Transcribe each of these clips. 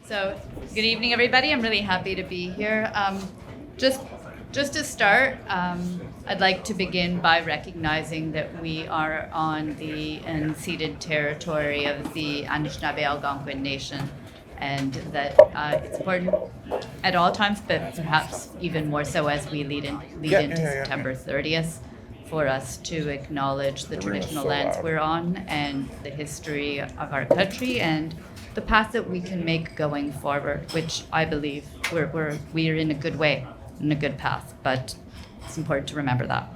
So, good evening, everybody. I'm really happy to be here. Just to start, I'd like to begin by recognizing that we are on the unceded territory of the Anishinaabe Algonquin Nation, and that it's important at all times, but perhaps even more so as we lead into September 30th, for us to acknowledge the traditional lands we're on and the history of our country and the path that we can make going forward, which I believe we're in a good way, in a good path, but it's important to remember that.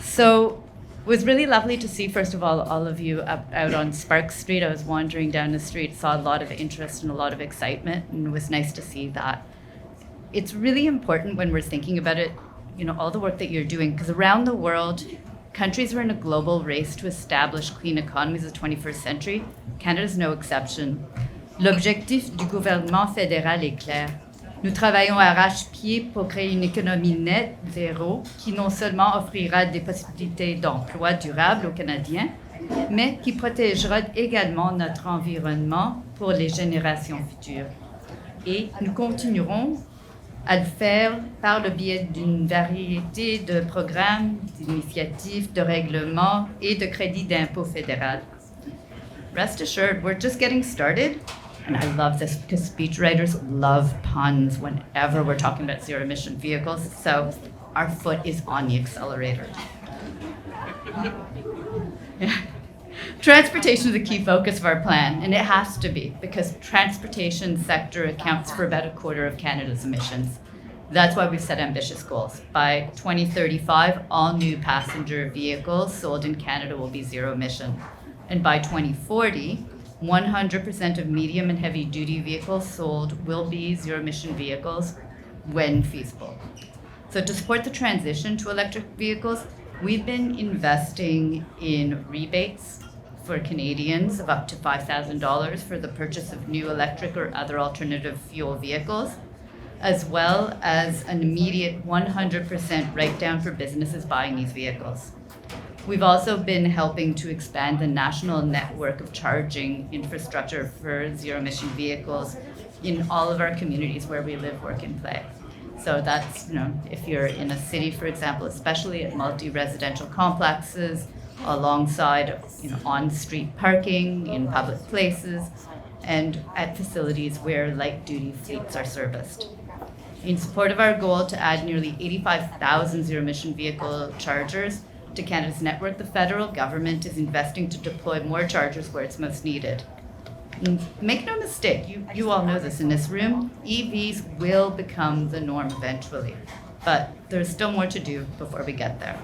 So it was really lovely to see, first of all of you out on Spark Street. I was wandering down the street, saw a lot of interest and a lot of excitement, and it was nice to see that. It's really important when we're thinking about it, all the work that you're doing, because around the world, countries are in a global race to establish clean economies of the 21st century. Canada's no exception. L'objectif du gouvernement fédéral est clair. Nous travaillons à arrache-pied pour créer une économie nette, zéro, qui non seulement offrira des possibilités d'emploi durables aux Canadiens, mais qui protégera également notre environnement pour les générations futures. Et nous continuerons à le faire par le biais d'une variété de programmes, d'initiatives, de règlements et de crédits d'impôt fédéral. Rest assured, we're just getting started. And I love this because speechwriters love puns whenever we're talking about zero-emission vehicles. So our foot is on the accelerator. Transportation is a key focus of our plan, and it has to be, because transportation sector accounts for about a quarter of Canada's emissions. That's why we've set ambitious goals. By 2035, all new passenger vehicles sold in Canada will be zero emission. And by 2040, 100% of medium and heavy duty vehicles sold will be zero emission vehicles when feasible. So to support the transition to electric vehicles, we've been investing in rebates for Canadians of up to $5,000 for the purchase of new electric or other alternative fuel vehicles, as well as an immediate 100% write-down for businesses buying these vehicles. We've also been helping to expand the national network of charging infrastructure for zero-emission vehicles in all of our communities where we live, work, and play. So that's, if you're in a city, for example, especially at multi-residential complexes, alongside, on-street parking, in public places, and at facilities where light-duty fleets are serviced. In support of our goal to add nearly 85,000 zero-emission vehicle chargers to Canada's network, the federal government is investing to deploy more chargers where it's most needed. And make no mistake, you all know this in this room, EVs will become the norm eventually, but there's still more to do before we get there.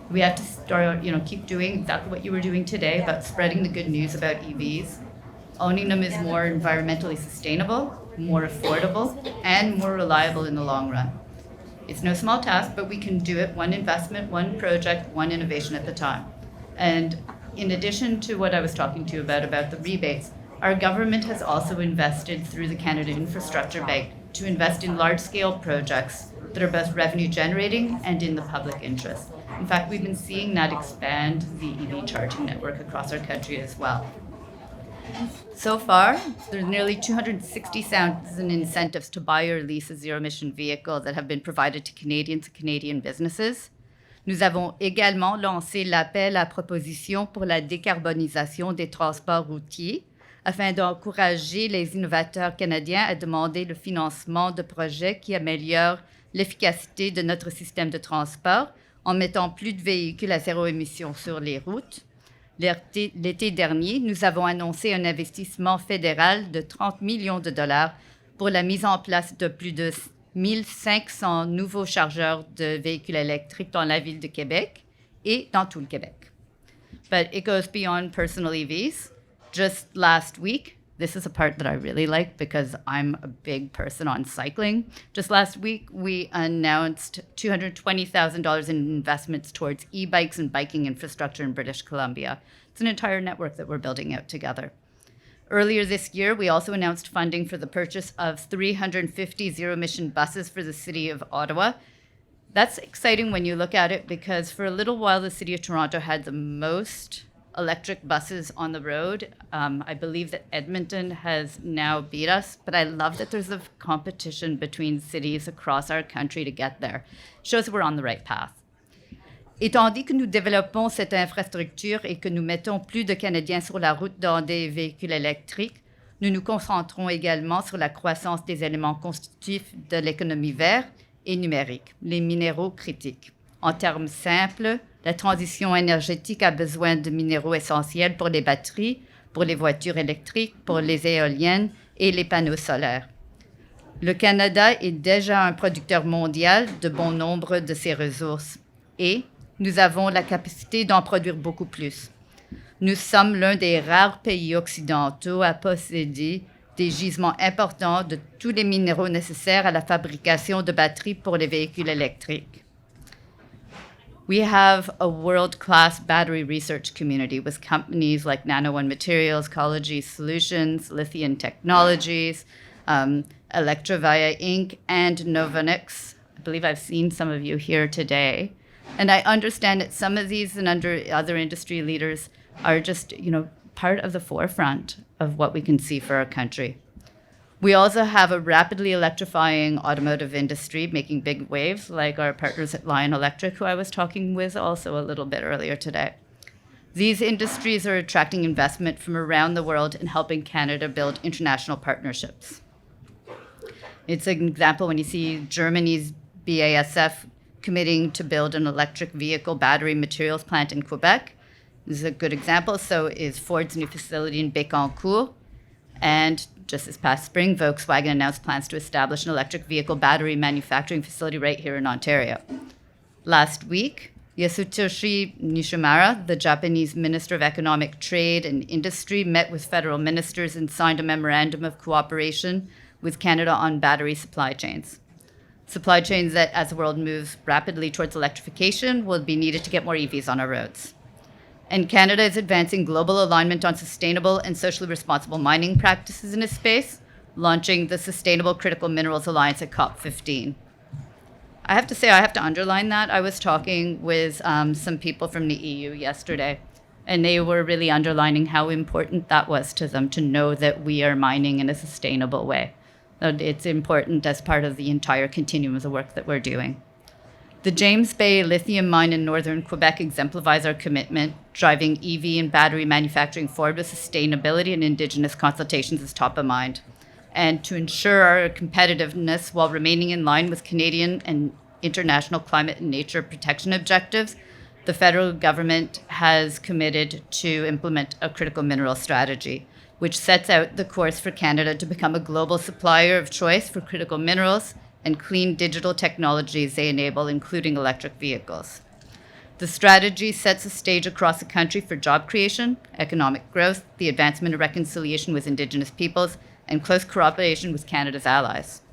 We have to start, keep doing exactly what you were doing today about spreading the good news about EVs. Owning them is more environmentally sustainable, more affordable, and more reliable in the long run. It's no small task, but we can do it one investment, one project, one innovation at a time. And in addition to what I was talking to you about the rebates, our government has also invested through the Canada Infrastructure Bank to invest in large-scale projects that are both revenue generating and in the public interest. In fact, we've been seeing that expand the EV charging network across our country as well. So far, there's nearly 260,000 incentives to buy or lease a zero-emission vehicle that have been provided to Canadians and Canadian businesses. Nous avons également lancé l'appel à propositions pour la décarbonisation des transports routiers afin d'encourager les innovateurs canadiens à demander le financement de projets qui améliorent l'efficacité de notre système de transport en mettant plus de véhicules à zéro émission sur les routes. L'été dernier, nous avons annoncé un investissement fédéral de 30 millions de dollars pour la mise en place de plus de 1500 nouveaux chargeurs de véhicules électriques dans la ville de Québec et dans tout le Québec. But it goes beyond personal EVs. Just last week, this is a part that I really like because I'm a big person on cycling. Just last week, we announced $220,000 in investments towards e-bikes and biking infrastructure in British Columbia. It's an entire network that we're building out together. Earlier this year, we also announced funding for the purchase of 350 zero-emission buses for the City of Ottawa. That's exciting when you look at it because for a little while, the City of Toronto had the most electric buses on the road. I believe that Edmonton has now beat us, but I love that there's a competition between cities across our country to get there. Shows that we're on the right path. Et tandis que nous développons cette infrastructure et que nous mettons plus de Canadiens sur la route dans des véhicules électriques, nous nous concentrons également sur la croissance des éléments constitutifs de l'économie verte et numérique, les minéraux critiques. En termes simples, la transition énergétique a besoin de minéraux essentiels pour les batteries, pour les voitures électriques, pour les éoliennes et les panneaux solaires. Le Canada est déjà un producteur mondial de bon nombre de ces ressources et nous avons la capacité d'en produire beaucoup plus. Nous sommes l'un des rares pays occidentaux à posséder des gisements importants de tous les minéraux nécessaires à la fabrication de batteries pour les véhicules électriques. We have a world-class battery research community with companies like Nano One Materials, Ecology Solutions, Lithium Technologies, Electrovia Inc., and Novonix. I believe I've seen some of you here today. And I understand that some of these and other industry leaders are just, part of the forefront of what we can see for our country. We also have a rapidly electrifying automotive industry making big waves, like our partners at Lion Electric, who I was talking with also a little bit earlier today. These industries are attracting investment from around the world and helping Canada build international partnerships. It's an example when you see Germany's BASF committing to build an electric vehicle battery materials plant in Quebec. This is a good example. So is Ford's new facility in Bécancour. And just this past spring, Volkswagen announced plans to establish an electric vehicle battery manufacturing facility right here in Ontario. Last week, Yasutoshi Nishimura, the Japanese Minister of Economic Trade and Industry, met with federal ministers and signed a memorandum of cooperation with Canada on battery supply chains. Supply chains that, as the world moves rapidly towards electrification, will be needed to get more EVs on our roads. And Canada is advancing global alignment on sustainable and socially responsible mining practices in this space, launching the Sustainable Critical Minerals Alliance at COP15. I have to say, I have to underline that. I was talking with some people from the EU yesterday, and they were really underlining how important that was to them to know that we are mining in a sustainable way. It's important as part of the entire continuum of the work that we're doing. The James Bay lithium mine in northern Quebec exemplifies our commitment, driving EV and battery manufacturing forward with sustainability and Indigenous consultations is top of mind. And to ensure our competitiveness while remaining in line with Canadian and international climate and nature protection objectives, the federal government has committed to implement a critical mineral strategy, which sets out the course for Canada to become a global supplier of choice for critical minerals and clean digital technologies they enable, including electric vehicles. The strategy sets a stage across the country for job creation, economic growth, the advancement of reconciliation with Indigenous peoples, and close cooperation with Canada's allies.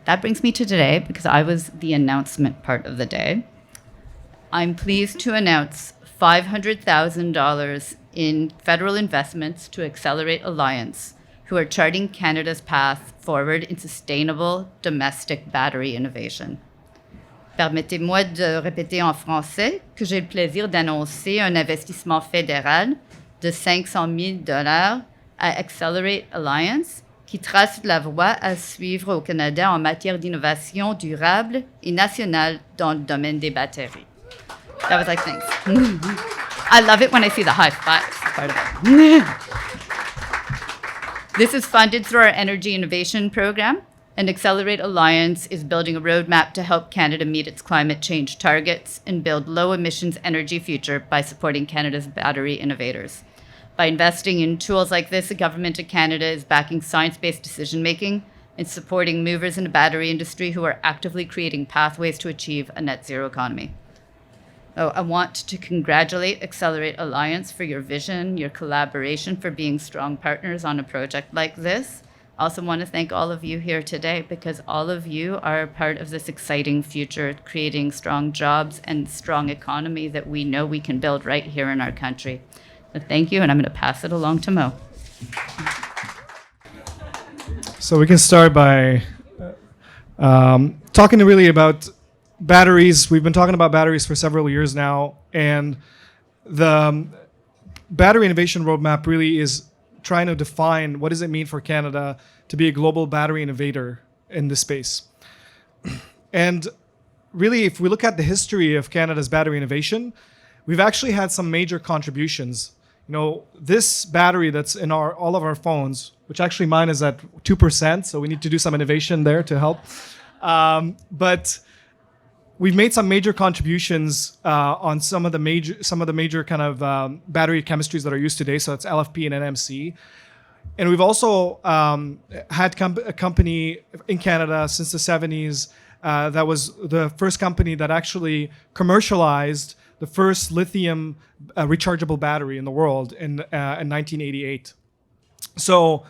That brings me to today, because I was the announcement part of the day. I'm pleased to announce $500,000 in federal investments to Accelerate-Alliance, who are charting Canada's path forward in sustainable domestic battery innovation. Permettez-moi de répéter en français que j'ai le plaisir d'annoncer un investissement fédéral de $500 000 à Accelerate-Alliance qui trace la voie à suivre au Canada en matière d'innovation durable et nationale dans le domaine des batteries. That was like, thanks. I love it when I see the high fives part of it. This is funded through our Energy Innovation Program, and Accelerate-Alliance is building a roadmap to help Canada meet its climate change targets and build low-emissions energy future by supporting Canada's battery innovators. By investing in tools like this, the Government of Canada is backing science-based decision-making and supporting movers in the battery industry who are actively creating pathways to achieve a net zero economy. I want to congratulate Accelerate-Alliance for your vision, your collaboration, for being strong partners on a project like this. I also want to thank all of you here today, because all of you are part of this exciting future, creating strong jobs and strong economy that we know we can build right here in our country. So thank you, and I'm going to pass it along to Mo. So we can start by talking really about batteries. We've been talking about batteries for several years now, and the battery innovation roadmap really is trying to define what does it mean for Canada to be a global battery innovator in this space. And really, if we look at the history of Canada's battery innovation, we've actually had some major contributions. This battery that's in all of our phones, which actually mine is at 2%, so we need to do some innovation there to help. But we've made some major contributions on some of the major kind of battery chemistries that are used today. So it's LFP and NMC. And we've also had a company in Canada since the 70s that was the first company that actually commercialized the first lithium rechargeable battery in the world in 1988. So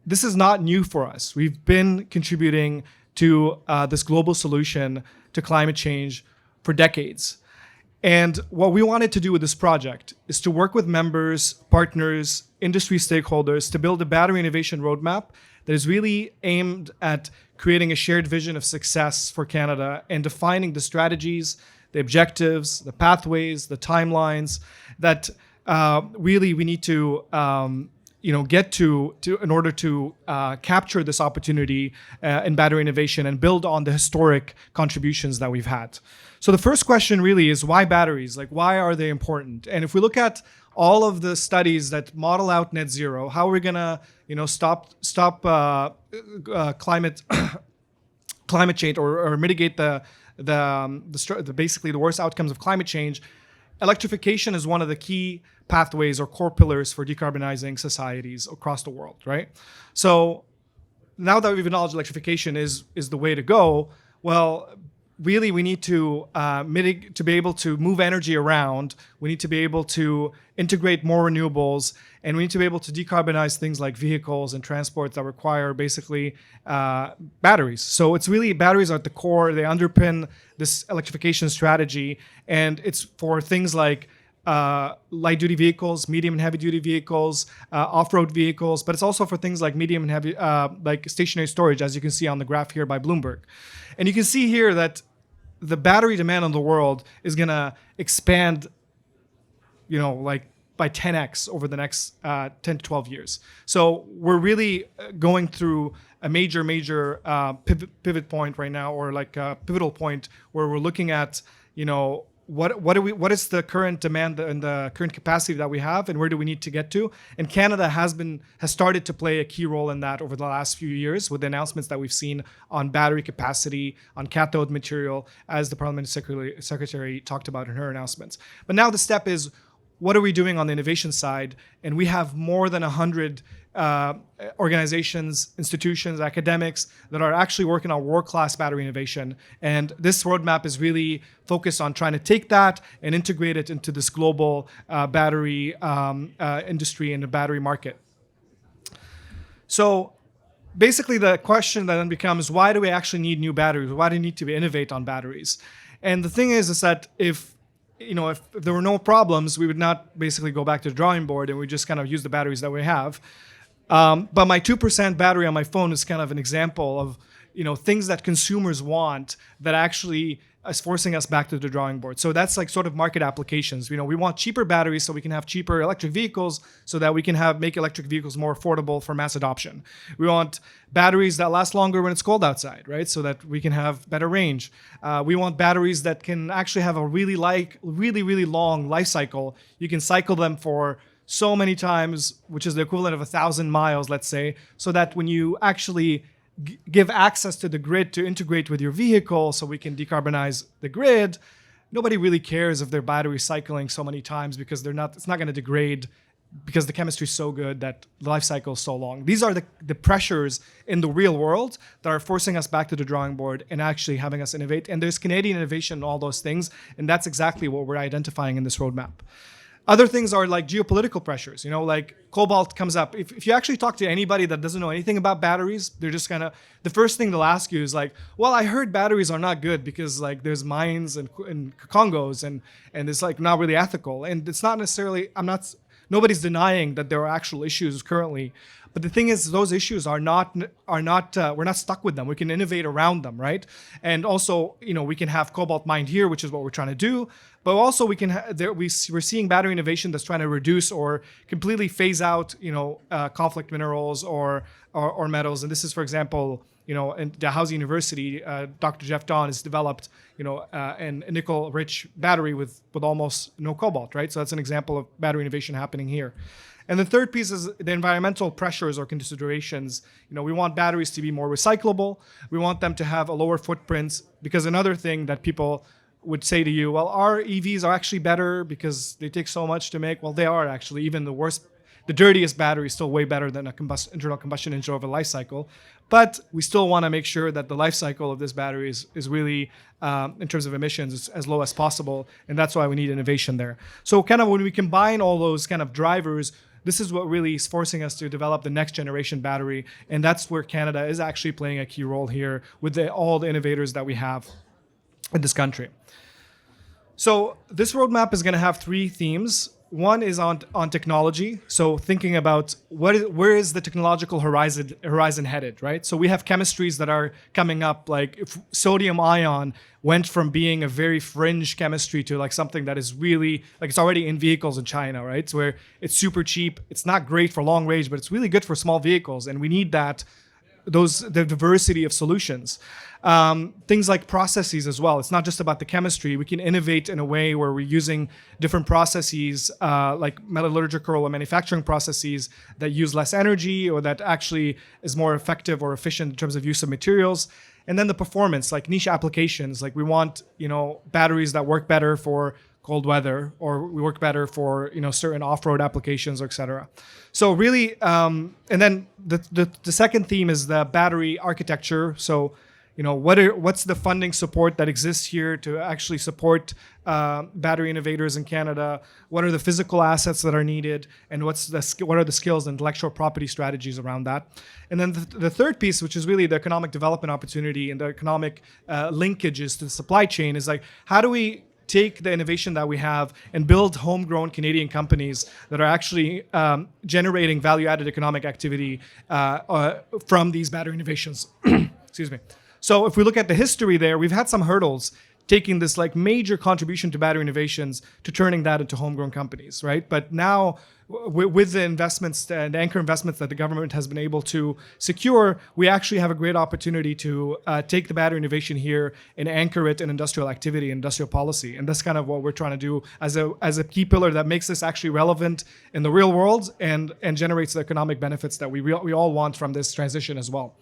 this is not new for us. We've been contributing to this global solution to climate change for decades. And what we wanted to do with this project is to work with members, partners, industry stakeholders to build a battery innovation roadmap that is really aimed at creating a shared vision of success for Canada and defining the strategies, the objectives, the pathways, the timelines that really we need to get to in order to capture this opportunity in battery innovation and build on the historic contributions that we've had. So the first question really is, why batteries? Like, why are they important? And if we look at all of the studies that model out net zero, how are we gonna stop climate change or mitigate basically the worst outcomes of climate change? Electrification is one of the key pathways or core pillars for decarbonizing societies across the world, right? So now that we've acknowledged electrification is the way to go, well, really we need to to be able to move energy around. We need to be able to integrate more renewables, and we need to be able to decarbonize things like vehicles and transport that require basically batteries. So it's really batteries are at the core. They underpin this electrification strategy, and it's for things like light duty vehicles, medium and heavy duty vehicles, off-road vehicles, but it's also for things like medium and heavy, like stationary storage, as you can see on the graph here by Bloomberg. And you can see here that the battery demand in the world is going to expand, by 10x over the next 10 to 12 years. So we're really going through a major pivot point right now, or like a pivotal point where we're looking at, what is the current demand and the current capacity that we have, and where do we need to get to? And Canada has started to play a key role in that over the last few years with the announcements that we've seen on battery capacity, on cathode material, as the Parliamentary Secretary talked about in her announcements. But now the step is, what are we doing on the innovation side? And we have more than 100 organizations, institutions, academics that are actually working on world-class battery innovation. And this roadmap is really focused on trying to take that and integrate it into this global battery industry and the battery market. So basically the question that then becomes, why do we actually need new batteries? Why do we need to innovate on batteries? And the thing is that if there were no problems, we would not basically go back to the drawing board and we just kind of use the batteries that we have. But my 2% battery on my phone is kind of an example of things that consumers want that actually is forcing us back to the drawing board. So that's like sort of market applications. We want cheaper batteries so we can have cheaper electric vehicles, so that we can make electric vehicles more affordable for mass adoption. We want batteries that last longer when it's cold outside, right? So that we can have better range. We want batteries that can actually have a really long life cycle. You can cycle them for so many times, which is the equivalent of 1,000 miles, let's say, so that when you actually give access to the grid to integrate with your vehicle so we can decarbonize the grid, nobody really cares if their battery is cycling so many times, because it's not going to degrade, because the chemistry is so good that the life cycle is so long. These are the pressures in the real world that are forcing us back to the drawing board and actually having us innovate. And there's Canadian innovation in all those things, and that's exactly what we're identifying in this roadmap. Other things are like geopolitical pressures, like cobalt comes up. If you actually talk to anybody that doesn't know anything about batteries, they're just the first thing they'll ask you is like, well, I heard batteries are not good because like there's mines and Congos and it's like not really ethical. And it's not necessarily, nobody's denying that there are actual issues currently. But the thing is, those issues we're not stuck with them. We can innovate around them, right? And also, we can have cobalt mined here, which is what we're trying to do. But also we're seeing battery innovation that's trying to reduce or completely phase out, conflict minerals or metals. And this is, for example, in Dalhousie University, Dr. Jeff Don has developed, a nickel-rich battery with almost no cobalt, right? So that's an example of battery innovation happening here. And the third piece is the environmental pressures or considerations. We want batteries to be more recyclable. We want them to have a lower footprint, because another thing that people would say to you, well, our EVs are actually better because they take so much to make. Well, they are actually. Even the dirtiest battery is still way better than internal combustion engine over life cycle. But we still want to make sure that the life cycle of this battery is really, in terms of emissions, as low as possible. And that's why we need innovation there. So kind of when we combine all those kind of drivers, this is what really is forcing us to develop the next generation battery. And that's where Canada is actually playing a key role here with all the innovators that we have in this country. So this roadmap is going to have 3 themes. One is on technology. So thinking about where is the technological horizon headed, right? So we have chemistries that are coming up, like if sodium ion went from being a very fringe chemistry to like something that is really, like it's already in vehicles in China, right? So where it's super cheap. It's not great for long range, but it's really good for small vehicles. And we need the diversity of solutions. Things like processes as well. It's not just about the chemistry. We can innovate in a way where we're using different processes, like metallurgical or manufacturing processes that use less energy or that actually is more effective or efficient in terms of use of materials. And then the performance, like niche applications. Like we want, batteries that work better for cold weather, or we work better for certain off-road applications, or et cetera. So really, and then the second theme is the battery architecture. So what's the funding support that exists here to actually support battery innovators in Canada? What are the physical assets that are needed, and what are the skills and intellectual property strategies around that? And then the third piece, which is really the economic development opportunity and the economic linkages to the supply chain, is like, how do we take the innovation that we have and build homegrown Canadian companies that are actually generating value-added economic activity from these battery innovations? Excuse me. So if we look at the history there, we've had some hurdles taking this like major contribution to battery innovations to turning that into homegrown companies, right? But now with the investments and anchor investments that the government has been able to secure, we actually have a great opportunity to take the battery innovation here and anchor it in industrial activity, industrial policy. And that's kind of what we're trying to do as a key pillar that makes this actually relevant in the real world and generates the economic benefits that we all want from this transition as well.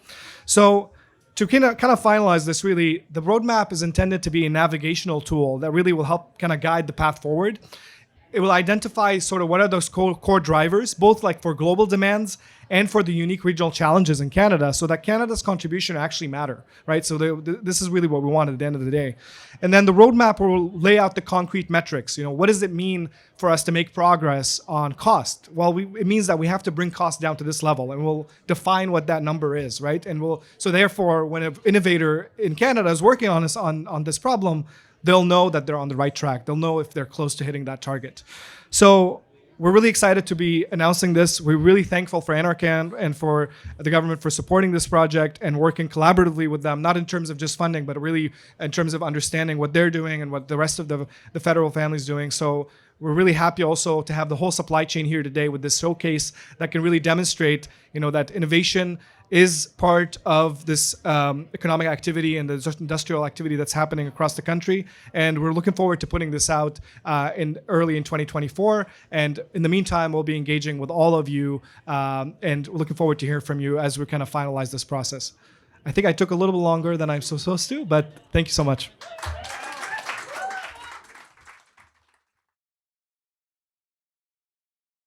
So to kind of finalize this, really, the roadmap is intended to be a navigational tool that really will help kind of guide the path forward. It will identify sort of what are those core drivers, both like for global demands and for the unique regional challenges in Canada, so that Canada's contribution actually matter, right? So this is really what we want at the end of the day. And then the roadmap will lay out the concrete metrics. What does it mean for us to make progress on cost? Well, it means that we have to bring costs down to this level, and we'll define what that number is, right? And so therefore, when an innovator in Canada is working on this problem, they'll know that they're on the right track. They'll know if they're close to hitting that target. So we're really excited to be announcing this. We're really thankful for Anarcan and for the government for supporting this project and working collaboratively with them, not in terms of just funding, but really in terms of understanding what they're doing and what the rest of the federal family is doing. So we're really happy also to have the whole supply chain here today with this showcase that can really demonstrate, that innovation is part of this economic activity and the industrial activity that's happening across the country. And we're looking forward to putting this out early in 2024. And in the meantime, we'll be engaging with all of you, and we're looking forward to hear from you as we kind of finalize this process. I think I took a little bit longer than I'm supposed to, but thank you so much.